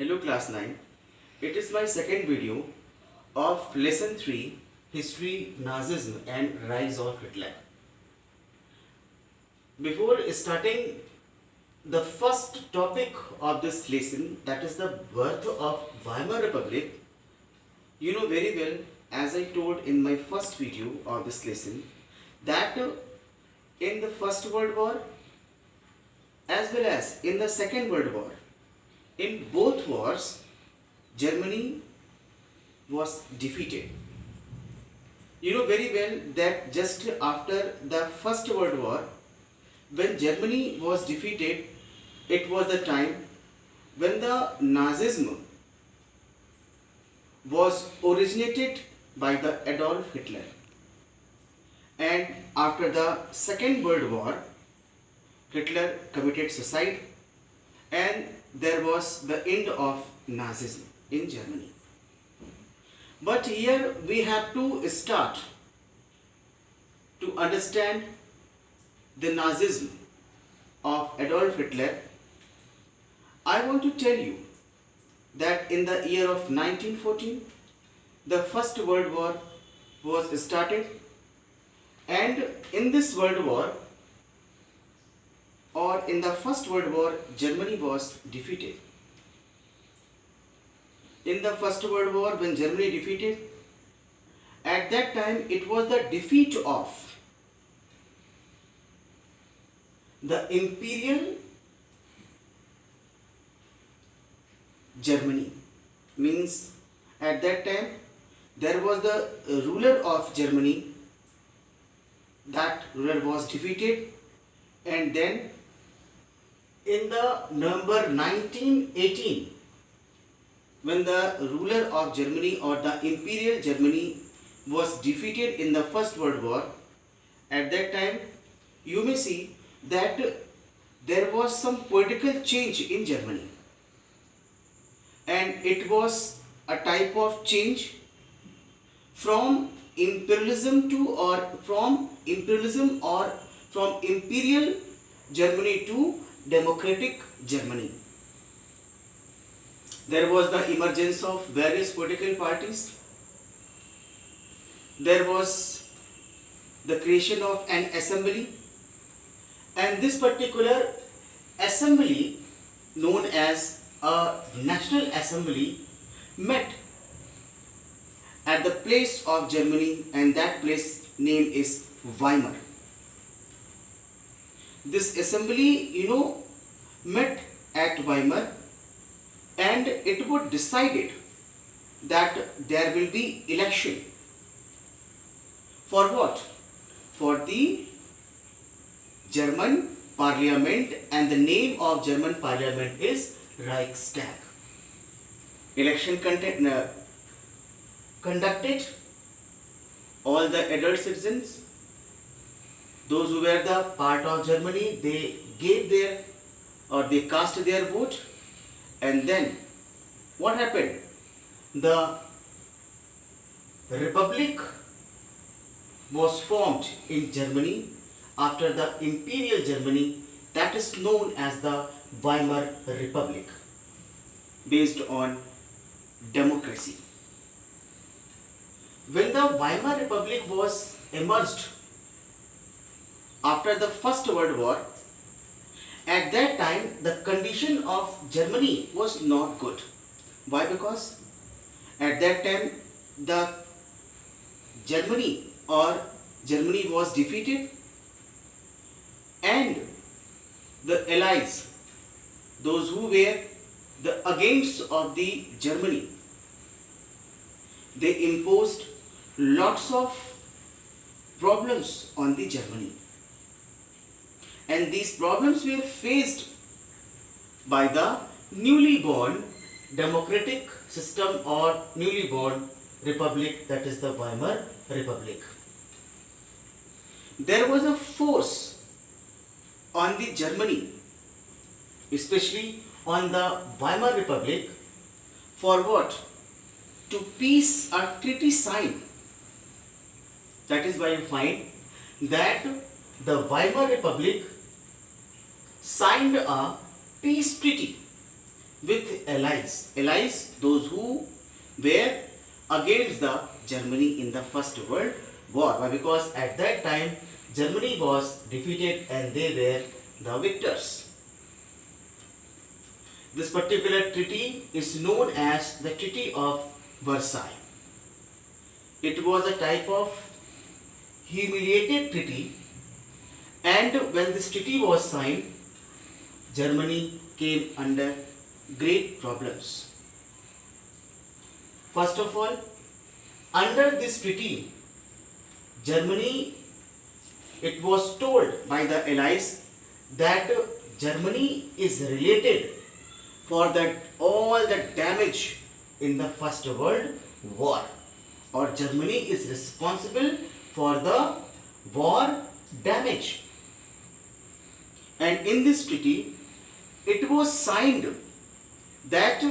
Hello class 9. It is my second video of lesson 3 History, Nazism and Rise of Hitler. Before starting the first topic of this lesson, that is the birth of Weimar Republic, you know very well, as I told in my first video of this lesson, that in the First World War as well as in the Second World War, in both wars, Germany was defeated. You know very well that just after the First World War, when Germany was defeated, it was the time when the Nazism was originated by the Adolf Hitler. And after the Second World War, Hitler committed suicide and there was the end of Nazism in Germany. But here we have to start to understand the Nazism of Adolf Hitler. I want to tell you that in the year of 1914, the First World War was started, and in this World War, or in the First World War, Germany was defeated. In the First World War, when Germany defeated, at that time it was the defeat of the Imperial Germany. Means at that time there was the ruler of Germany, that ruler was defeated, and then in the November 1918, when the ruler of Germany or the Imperial Germany was defeated in the First World War, at that time you may see that there was some political change in Germany, and it was a type of change from imperialism or from Imperial Germany to democratic Germany. There was the emergence of various political parties. There was the creation of an assembly, and this particular assembly, known as a National Assembly, met at the place of Germany, and that place name is Weimar. This assembly, met at Weimar, and it was decided that there will be election. For what? For the German Parliament, and the name of German Parliament is Reichstag. Election conducted. All the adult citizens, those who were the part of Germany, they gave their or they cast their vote, and then what happened? The republic was formed in Germany after the Imperial Germany, that is known as the Weimar Republic, based on democracy. When the Weimar Republic was emerged after the First World War, at that time the condition of Germany was not good. Why? Because at that time the Germany was defeated, and the allies, those who were the against of the Germany, they imposed lots of problems on the Germany, and these problems were faced by the newly born democratic system or newly born republic, that is the Weimar Republic. There was a force on the Germany, especially on the Weimar Republic, for what? To peace or treaty sign. That is why you find that the Weimar Republic signed a peace treaty with allies. Allies, those who were against the Germany in the First World War. Why? Because at that time Germany was defeated and they were the victors. This particular treaty is known as the Treaty of Versailles. It was a type of humiliated treaty, and when this treaty was signed, Germany came under great problems. First of all, under this treaty, Germany, it was told by the allies that Germany is related for that all the damage in the First World War, or Germany is responsible for the war damage. And in this treaty, it was signed that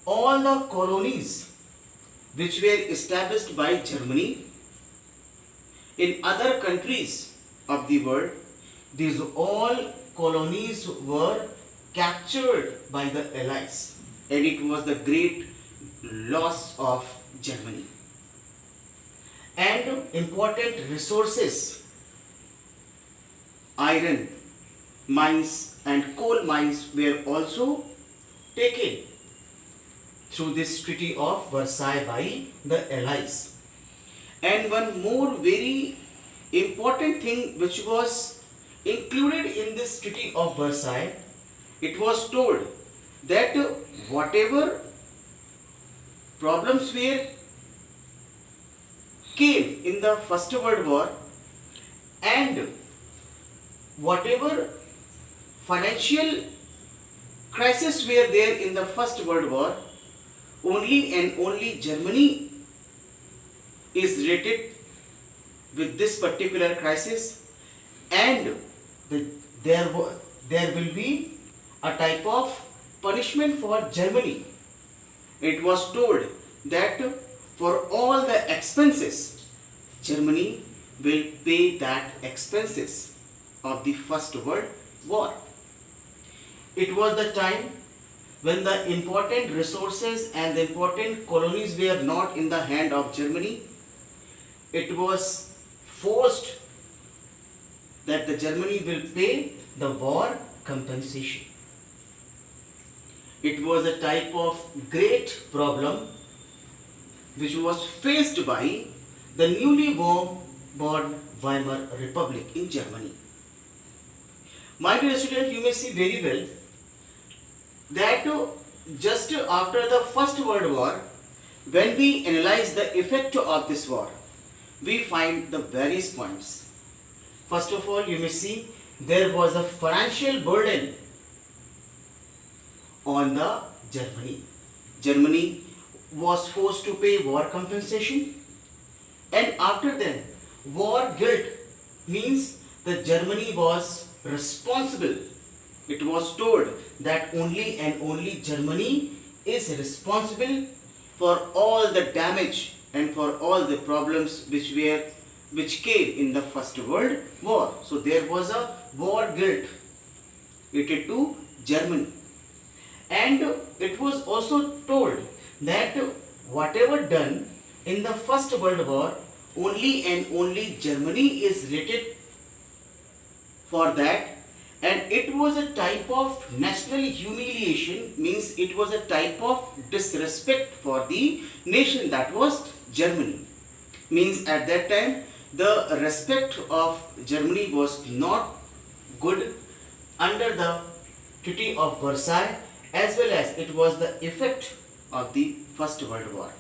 all the colonies which were established by Germany in other countries of the world, these all colonies were captured by the allies, and it was the great loss of Germany. And important resources, iron mines and coal mines, were also taken through this Treaty of Versailles by the allies. And one more very important thing which was included in this Treaty of Versailles, it was told that whatever problems came in the First World War, and whatever financial crisis were there in the First World War, only and only Germany is related with this particular crisis, and there will be a type of punishment for Germany. It was told that for all the expenses, Germany will pay that expenses of the First World War. It was the time when the important resources and the important colonies were not in the hand of Germany. It was forced that the Germany will pay the war compensation. It was a type of great problem which was faced by the newly born Weimar Republic in Germany. My dear student, you may see very well that just after the First World War, when we analyze the effect of this war, we find the various points. First of all, you may see there was a financial burden on the Germany. Germany was forced to pay war compensation, and after that, war guilt means that Germany was responsible. It was told that only and only Germany is responsible for all the damage and for all the problems which came in the First World War. So there was a war guilt related to Germany. And it was also told that whatever done in the First World War, only and only Germany is related for that, and it was a type of national humiliation, means it was a type of disrespect for the nation, that was Germany. Means at that time the respect of Germany was not good under the Treaty of Versailles, as well as it was the effect of the First World War.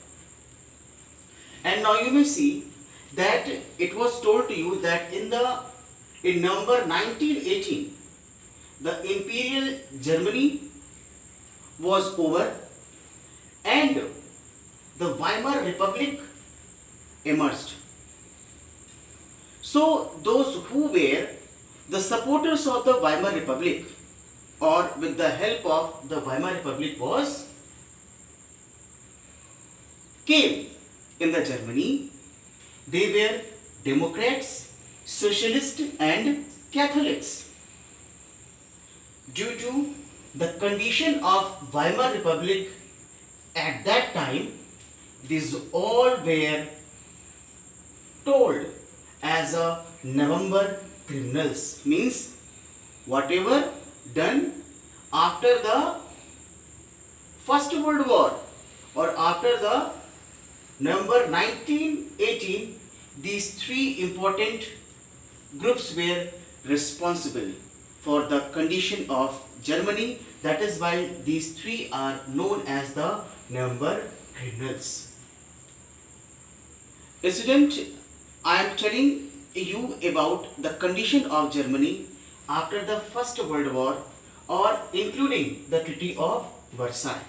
And now you may see that it was told to you that in November 1918, the Imperial Germany was over and the Weimar Republic emerged. So those who were the supporters of the Weimar Republic, or with the help of the Weimar Republic, came in the Germany. They were Democrats, Socialists and Catholics. Due to the condition of Weimar Republic at that time, these all were told as a November criminals, means whatever done after the First World War or after the November 1918, these three important groups were responsible for the condition of Germany. That is why these three are known as the November criminals. Student, I am telling you about the condition of Germany after the First World War or including the Treaty of Versailles.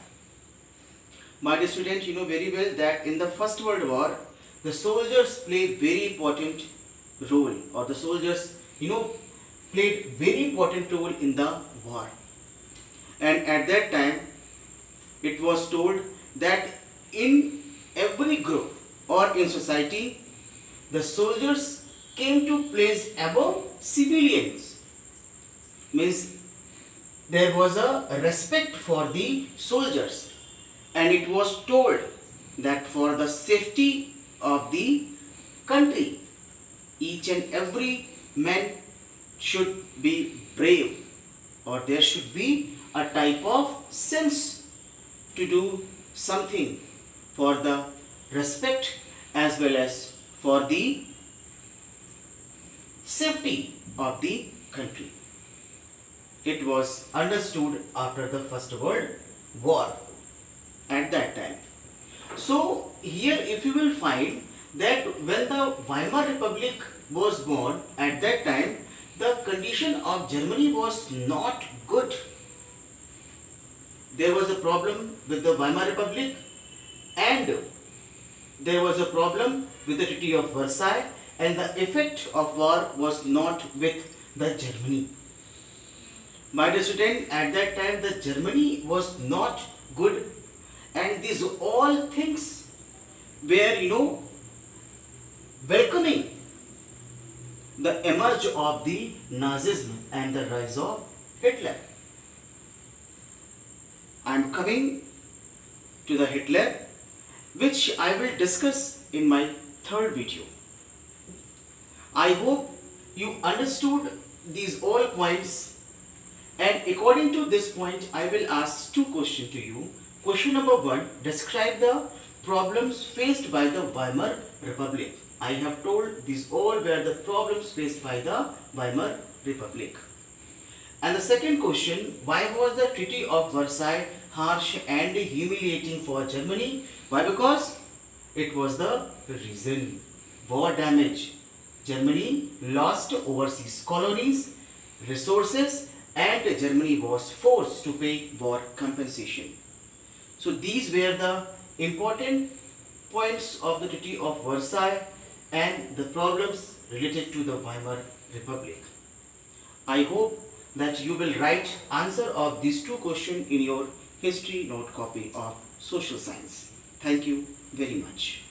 My dear student, you know very well that in the First World War, the soldiers played very important role, or the soldiers, played very important role in the war. And at that time, it was told that in every group or in society, the soldiers came to place above civilians. Means there was a respect for the soldiers, and it was told that for the safety of the country, each and every man should be brave, or there should be a type of sense to do something for the respect as well as for the safety of the country. It was understood after the First World War at that time. So here if you will find that when the Weimar Republic was born, at that time the condition of Germany was not good. There was a problem with the Weimar Republic, and there was a problem with the Treaty of Versailles, and the effect of war was not with the Germany. My dear student, at that time the Germany was not good, and these all things were welcoming the emerge of the Nazism and the rise of Hitler. I am coming to the Hitler, which I will discuss in my third video. I hope you understood these all points, and according to this point I will ask two questions to you. Question number 1, describe the problems faced by the Weimar Republic. I have told these all were the problems faced by the Weimar Republic. And the second question, why was the Treaty of Versailles harsh and humiliating for Germany? Why? Because it was the reason. War damage. Germany lost overseas colonies, resources, and Germany was forced to pay war compensation. So these were the important points of the Treaty of Versailles and the problems related to the Weimar Republic. I hope that you will write answer of these two questions in your history note copy of social science. Thank you very much.